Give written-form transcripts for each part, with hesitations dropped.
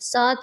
7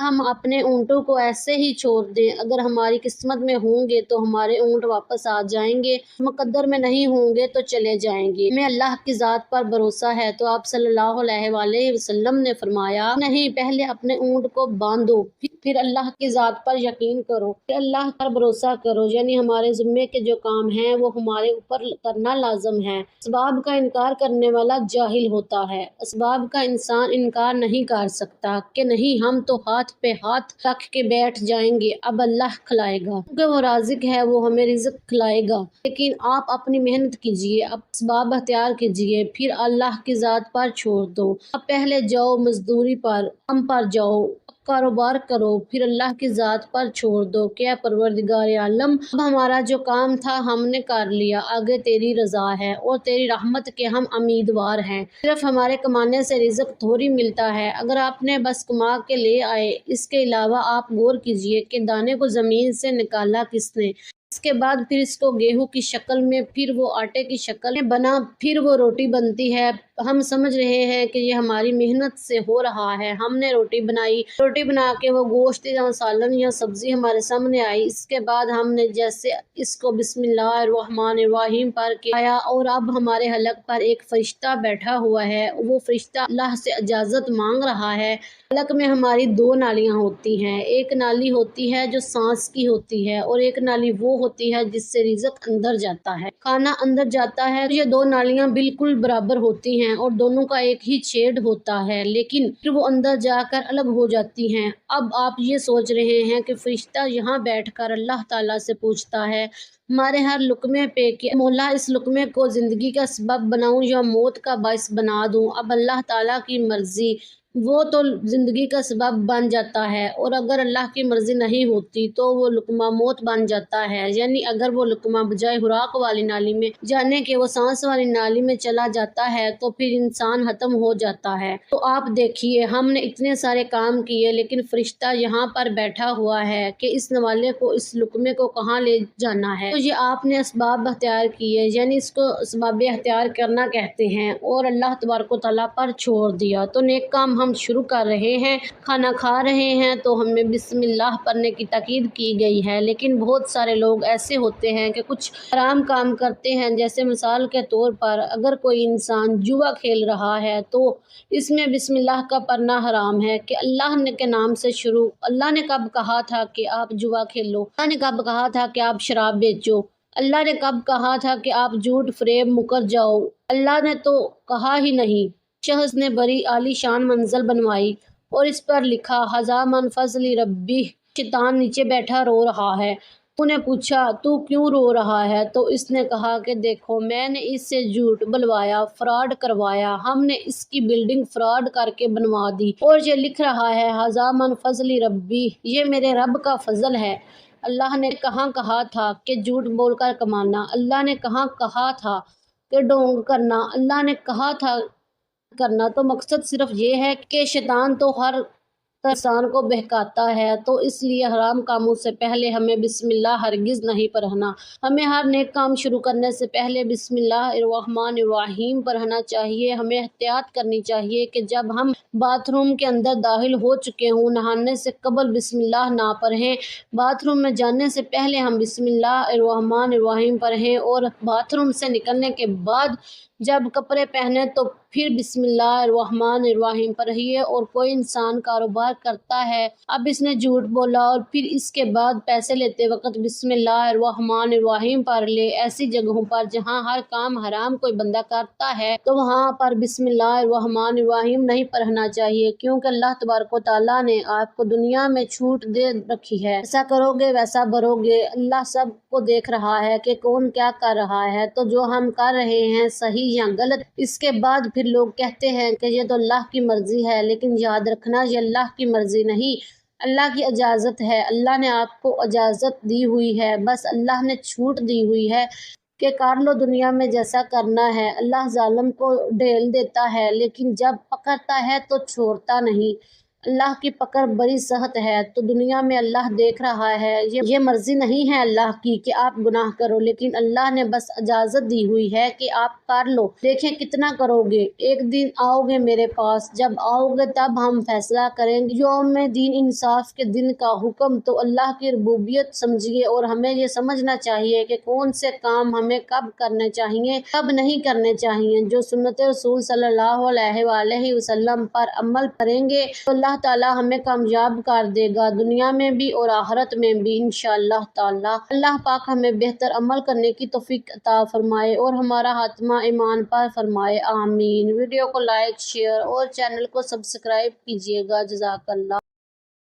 ہم اپنے اونٹوں کو ایسے ہی چھوڑ دیں، اگر ہماری قسمت میں ہوں گے تو ہمارے اونٹ واپس آ جائیں گے، مقدر میں نہیں ہوں گے تو چلے جائیں گے، ہمیں اللہ کی ذات پر بھروسہ ہے۔ تو آپ صلی اللہ علیہ وآلہ وسلم نے فرمایا، نہیں، پہلے اپنے اونٹ کو باندھو، پھر اللہ کی ذات پر یقین کرو، پھر اللہ پر بھروسہ کرو، یعنی ہمارے ذمے کے جو کام ہیں وہ ہمارے اوپر کرنا لازم ہے۔ اسباب کا انکار کرنے والا جاہل ہوتا ہے، اسباب کا انسان انکار نہیں کر سکتا کہ نہیں ہم تو ہاتھ پہ ہاتھ رکھ کے بیٹھ جائیں گے، اب اللہ کھلائے گا، کیونکہ وہ رازق ہے، وہ ہمیں رزق کھلائے گا، لیکن آپ اپنی محنت کیجئے، اب اسباب اختیار کیجئے، پھر اللہ کی ذات پر چھوڑ دو، اب پہلے جاؤ مزدوری پر، کام پر جاؤ، کاروبار کرو، پھر اللہ کی ذات پر چھوڑ دو کہ اے پروردگار عالم، اب ہمارا جو کام تھا ہم نے کر لیا، آگے تیری رضا ہے اور تیری رحمت کے ہم امیدوار ہیں، صرف ہمارے کمانے سے رزق تھوڑی ملتا ہے، اگر آپ نے بس کما کے لے آئے، اس کے علاوہ آپ غور کیجئے کہ دانے کو زمین سے نکالا کس نے، اس کے بعد پھر اس کو گیہوں کی شکل میں، پھر وہ آٹے کی شکل میں بنا، پھر وہ روٹی بنتی ہے، ہم سمجھ رہے ہیں کہ یہ ہماری محنت سے ہو رہا ہے، ہم نے روٹی بنائی، روٹی بنا کے وہ گوشت یا سالن یا سبزی ہمارے سامنے آئی، اس کے بعد ہم نے جیسے اس کو بسم اللہ الرحمن الرحیم پڑھ کے آیا، اور اب ہمارے حلق پر ایک فرشتہ بیٹھا ہوا ہے، وہ فرشتہ اللہ سے اجازت مانگ رہا ہے۔ حلق میں ہماری دو نالیاں ہوتی ہیں، ایک نالی ہوتی ہے جو سانس کی ہوتی ہے اور ایک نالی وہ ہوتی ہے جس سے رزق اندر جاتا ہے، کھانا اندر جاتا ہے، یہ دو نالیاں بالکل برابر ہوتی ہیں اور دونوں کا ایک ہی چھید ہوتا ہے، لیکن پھر وہ اندر جا کر الگ ہو جاتی ہیں۔ اب آپ یہ سوچ رہے ہیں کہ فرشتہ یہاں بیٹھ کر اللہ تعالیٰ سے پوچھتا ہے ہمارے ہر لقمے پہ کہ مولا اس لقمے کو زندگی کا سبب بناؤں یا موت کا باعث بنا دوں، اب اللہ تعالیٰ کی مرضی، وہ تو زندگی کا سبب بن جاتا ہے، اور اگر اللہ کی مرضی نہیں ہوتی تو وہ لقمہ موت بن جاتا ہے، یعنی اگر وہ لقمہ بجائے خوراک والی نالی میں جانے کے وہ سانس والی نالی میں چلا جاتا ہے تو پھر انسان ختم ہو جاتا ہے۔ تو آپ دیکھیے ہم نے اتنے سارے کام کیے لیکن فرشتہ یہاں پر بیٹھا ہوا ہے کہ اس نوالے کو، اس لقمے کو کہاں لے جانا ہے، تو یہ آپ نے اسباب اختیار کیے، یعنی اس کو اسباب اختیار کرنا کہتے ہیں، اور اللہ تبارک و تعالیٰ پر چھوڑ دیا۔ تو نیک کام ہم شروع کر رہے ہیں، کھانا کھا رہے ہیں تو ہمیں بسم اللہ پڑھنے کی تاکید کی گئی ہے، لیکن بہت سارے لوگ ایسے ہوتے ہیں کہ کچھ حرام کام کرتے ہیں، جیسے مثال کے طور پر اگر کوئی انسان جوا کھیل رہا ہے تو اس میں بسم اللہ کا پڑھنا حرام ہے کہ اللہ نے کے نام سے شروع، اللہ نے کب کہا تھا کہ آپ جوا کھیلو، اللہ نے کب کہا تھا کہ آپ شراب بیچو، اللہ نے کب کہا تھا کہ آپ جھوٹ فریب مکر جاؤ، اللہ نے تو کہا ہی نہیں۔ شخص نے بڑی عالی شان منزل بنوائی اور اس پر لکھا ھذا من فضل ربی، شیطان نیچے بیٹھا رو رہا ہے، انہوں نے پوچھا تو کیوں رو رہا ہے، تو اس نے کہا کہ دیکھو میں نے اس سے جھوٹ بلوایا، فراڈ کروایا، ہم نے اس کی بلڈنگ فراڈ کر کے بنوا دی، اور یہ لکھ رہا ہے ھذا من فضل ربی، یہ میرے رب کا فضل ہے۔ اللہ نے کہاں کہا تھا کہ جھوٹ بول کر کمانا، اللہ نے کہاں کہا تھا کہ ڈھونگ کرنا، اللہ نے کہا تھا کرنا، تو مقصد صرف یہ ہے کہ شیطان تو ہر انسان کو بہکاتا ہے، تو اس لیے حرام کاموں سے پہلے ہمیں بسم اللہ ہرگز نہیں پڑھنا، ہمیں ہر نیک کام شروع کرنے سے پہلے بسم اللہ الرحمن الرحیم پڑھنا چاہیے، ہمیں احتیاط کرنی چاہیے کہ جب ہم باتھ روم کے اندر داخل ہو چکے ہوں، نہانے سے قبل بسم اللہ نہ پڑھیں، باتھ روم میں جانے سے پہلے ہم بسم اللہ الرحمن الرحیم پڑھیں، اور باتھ روم سے نکلنے کے بعد جب کپڑے پہنے تو پھر بسم اللہ الرحمن الرحیم پڑھیے۔ اور کوئی انسان کاروبار کرتا ہے، اب اس نے جھوٹ بولا اور پھر اس کے بعد پیسے لیتے وقت بسم اللہ الرحمن الرحیم پڑھ لے، ایسی جگہوں پر جہاں ہر کام حرام کوئی بندہ کرتا ہے تو وہاں پر بسم اللہ الرحمن الرحیم نہیں پڑھنا چاہیے، کیونکہ اللہ تبارک و تعالیٰ نے آپ کو دنیا میں چھوٹ دے رکھی ہے، ایسا کرو گے ویسا بھرو گے، اللہ سب کو دیکھ رہا ہے کہ کون کیا کر رہا ہے، تو جو ہم کر رہے ہیں صحیح یا غلط، اس کے بعد پھر لوگ کہتے ہیں کہ یہ تو اللہ کی مرضی ہے، لیکن یاد رکھنا یہ اللہ کی مرضی نہیں، اللہ کی اجازت ہے، اللہ نے آپ کو اجازت دی ہوئی ہے، بس اللہ نے چھوٹ دی ہوئی ہے کہ کر لو دنیا میں جیسا کرنا ہے، اللہ ظالم کو ڈھیل دیتا ہے لیکن جب پکڑتا ہے تو چھوڑتا نہیں، اللہ کی پکڑ بڑی سخت ہے۔ تو دنیا میں اللہ دیکھ رہا ہے، یہ مرضی نہیں ہے اللہ کی کہ آپ گناہ کرو، لیکن اللہ نے بس اجازت دی ہوئی ہے کہ آپ کر لو، دیکھیں کتنا کرو گے۔ ایک دن آؤ گے میرے پاس، جب آؤ گے تب ہم فیصلہ کریں گے یوم دین، انصاف کے دن کا حکم۔ تو اللہ کی ربوبیت سمجھیے، اور ہمیں یہ سمجھنا چاہیے کہ کون سے کام ہمیں کب کرنے چاہیے، کب نہیں کرنے چاہیے۔ جو سنت رسول صلی اللہ علیہ وآلہ وسلم پر عمل کریں گے تو اللہ تعالی ہمیں کامیاب کر دے گا، دنیا میں بھی اور آخرت میں بھی انشاءاللہ تعالی۔ اللہ پاک ہمیں بہتر عمل کرنے کی توفیق عطا فرمائے اور ہمارا خاتمہ ایمان پر فرمائے، آمین۔ ویڈیو کو لائک، شیئر اور چینل کو سبسکرائب کیجیے گا۔ جزاک اللہ۔